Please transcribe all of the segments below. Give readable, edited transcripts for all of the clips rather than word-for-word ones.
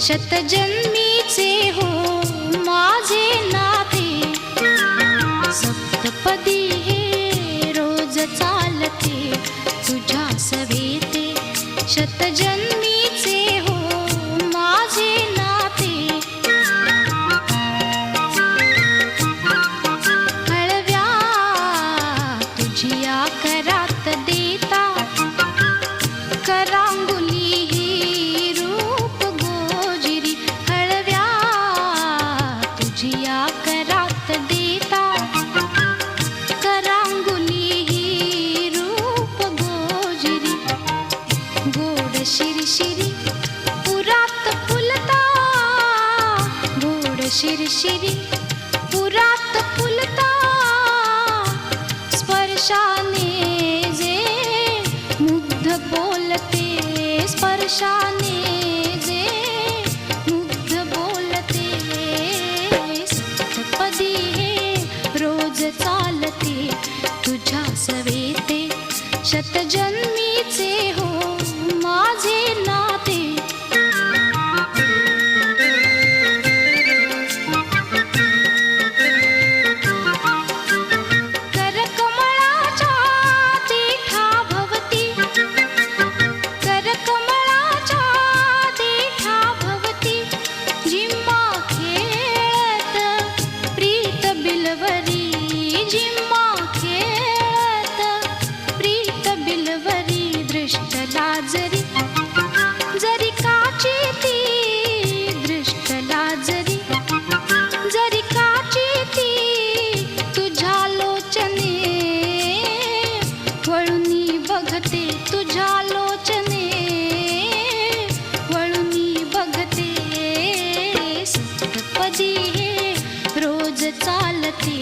शतजन्मीचे हो माझे नाते, सप्तपदी हे रोज चालते तुझ्या सवेते. शतजन्मीचे हो माझे नाते, हळव्या तुझिया करात देता करांगुली ही रूप गोजिरी. हळव्या तुझिया करात देता करांगुली ही रूप गोजिरी. गोड शिरशिरी पुरात फुलता, गोड शिरशिरी पुरात फुलता, स्पर्शाने जे मुग्ध बोलते, स्पर्शाने जे मुग्ध बोलते. सप्तपदी हे रोज चालते तुझ्या सवेते, शतजन्मीचे हो माझे नाते. करकमळाच्या देठा भवती, करकमळाच्या देठा भवती, जिम्मा खेळत प्रीत बिलवरी, जिम्मा खेळत प्रीत बिलवरी. दृष्ट लाजरी जरी काची ती, दृष्ट लाजरी जरी काची ती, तुझ्या लोचने वळुनी बघते, तुझ्या लोचने वळुनी बघते. सप्तपदी हे रोज चालते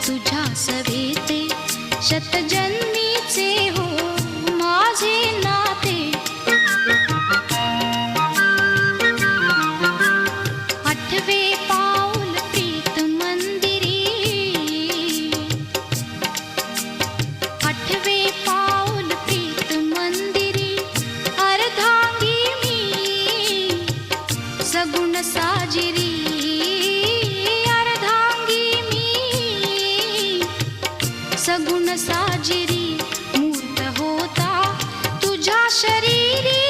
तुझ्या सवेते, शतजन्मीचे हो माझे नाते. आठवे पाऊल प्रीत मंदिरी, आठवे पाऊल प्रीत मंदिरी, अर्धांगी मी सगुण साजिरी, अर्धांगी मी सगुण साजिरी. मूर्त होता तुझ्या शरीरी,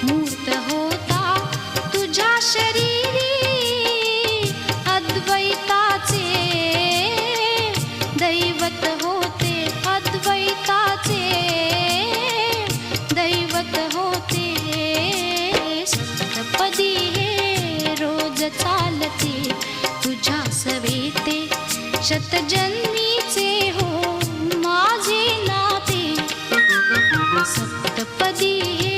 मूर्त होता तुझ्या शरीरी, अद्वैताचे दैवत होते, अद्वैताचे दैवत होते. सप्तपदी हे रोज चालते तुझ्या सवेते, शतजन्मीचे हो माझे नाते. सप्तपदी हे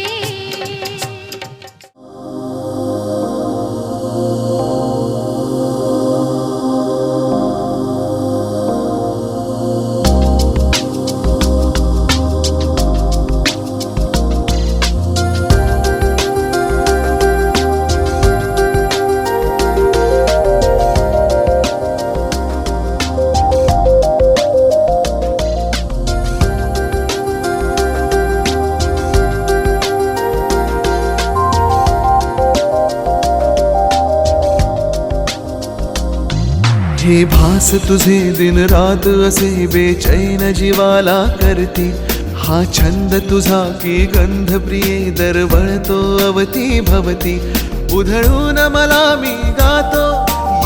हे भास तुझे दिन रात असे बेचैन जीवाला करती, हा छंद तुझा की गंध प्रिये दरवळतो अवती भवती. उधळून मला मी गातो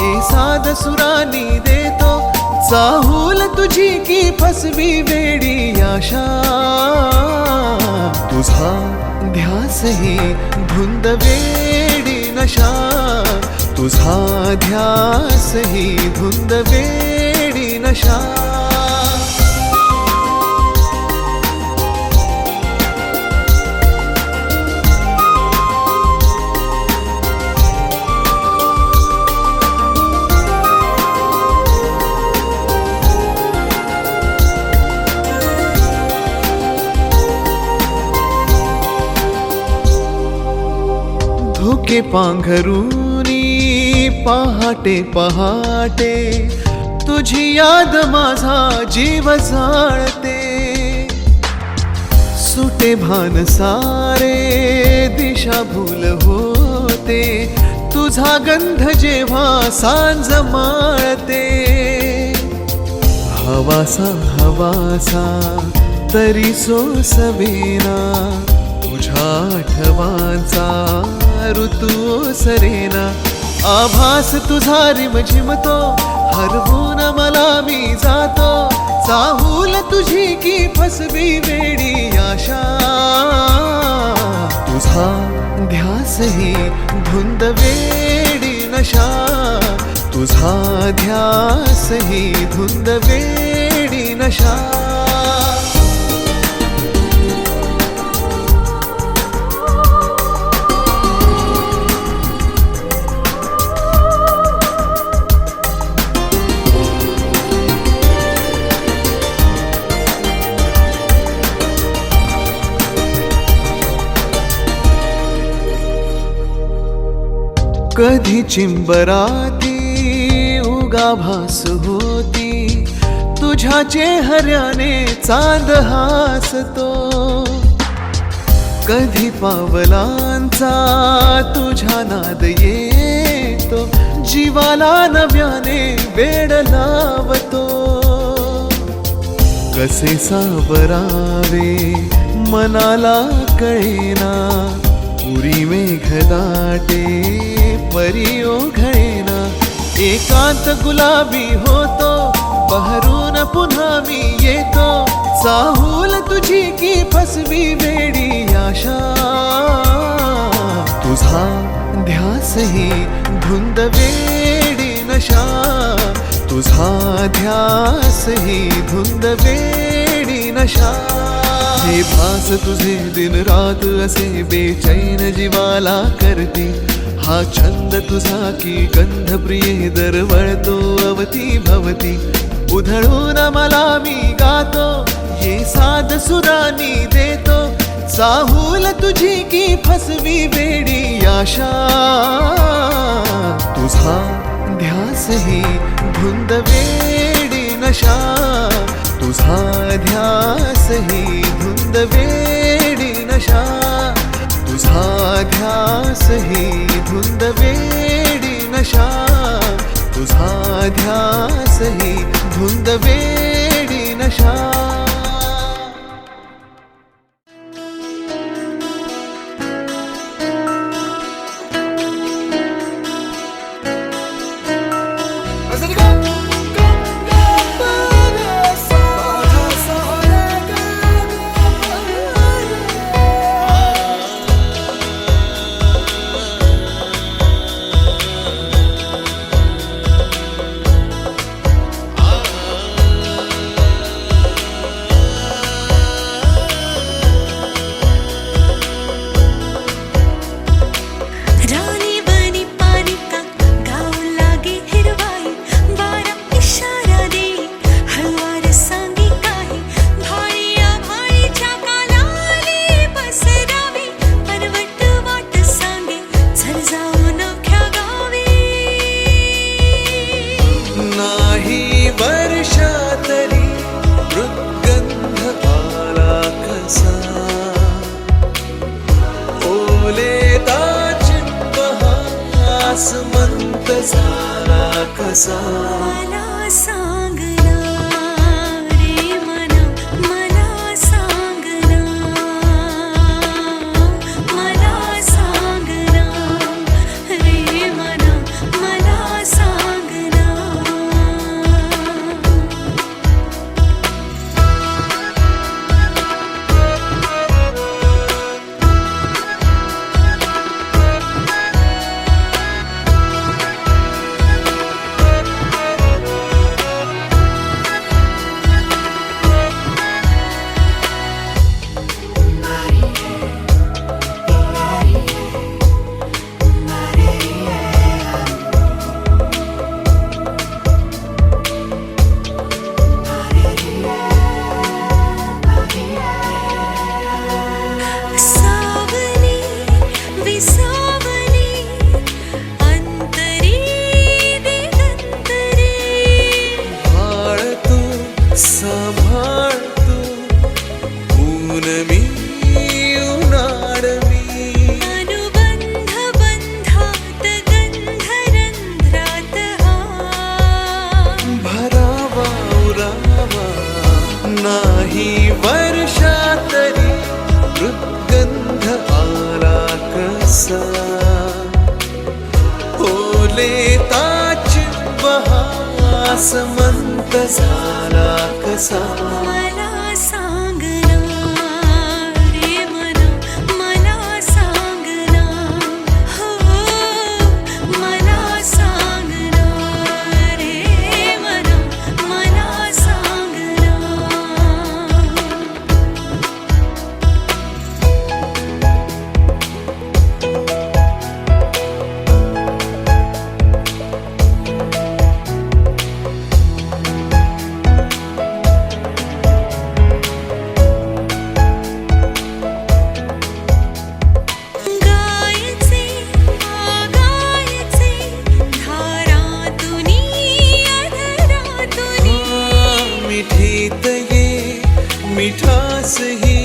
ये साध सुरानी देतो, चाहूल तुझी की फसवी वेडी आशा. तुझा ध्यास ही धुंद वेडी नशा, तुझा ध्यास ही धुंद वेडी नशा. धोके पांघरूनी पहाटे पहाटे, तुझी याद माझा जीव जाळते. सुटे भान सारे दिशा भूल हो होते, तुझा गंध जेव्हा सांज माळते. हवासा हवासा तरी सोसवेना, तुझ्या आठवांचा ऋतू सरेना. आभास तुझा रिमझिमतो, हरवून मला मी जातो. चाहूल तुझी की फसवी वेडी आशा, तुझा ध्यास ही धुंद वेडी नशा. तुझा ध्यास ही धुंद वेडी नशा. कधी चिंबराती उगा भास होती, तुझ्या चेहऱ्याने चांद हासतो. कधी पावलांचा तुझ्या नाद येतो, जीवाला नव्याने वेड लावतो. कसे सावरावे मनाला कळेना, पुरी मेघदाटे परी ओघळेना. एकांत गुलाबी होतो, बहरून पुन्हा मी येतो. चाहूल तुझी की फसवी वेडी आशा. तुझा ध्यास ही धुंद वेडी नशा. तुझा ध्यास ही धुंद वेडी नशा. हे भास तुझे दिन रात असे बेचैन जीवाला करती. हा छंद तुझा की गंध प्रिये दरवळतो अवती भवती. उधळून मला मी गातो, ये साध सुरानी देतो. चाहूल तुझी की फसवी वेडी आशा. तुझा ध्यास ही धुंद वेडी नशा. तुझा ध्यास ही धुंद वेडी नशा. तुझा ध्यास ही धुंद वेडी नशा. तुझा ध्यास ही धुंद वेडी नशा. आसमंत झाला कसा. मला सांगना रे मना, मला सांगना, मला सांगना रे मना, मला सांगना. ऊन मी उन्हाळ मी अनुबंध बंधा नाही वर्षा तरी मृद्गंध आला कसा, ओले ताच बहास मंत झाला कसा. मला सांगना रे मना, मला सांगना हो, मला सांगना रे मना, मला सांगना. गायचे आगायचे धारातुनी अधरातुनी, मिठीत ये मिठास ही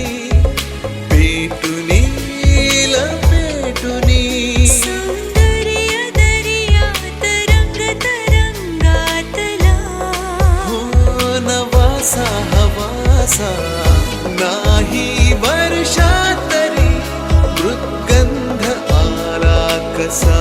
पेटुनी लपेटुनी. सौंदर्य दर्यात रंग तरंगातला, हो नवासा हवासा नाही वर्षा तरी मृद्गंध आला कसा.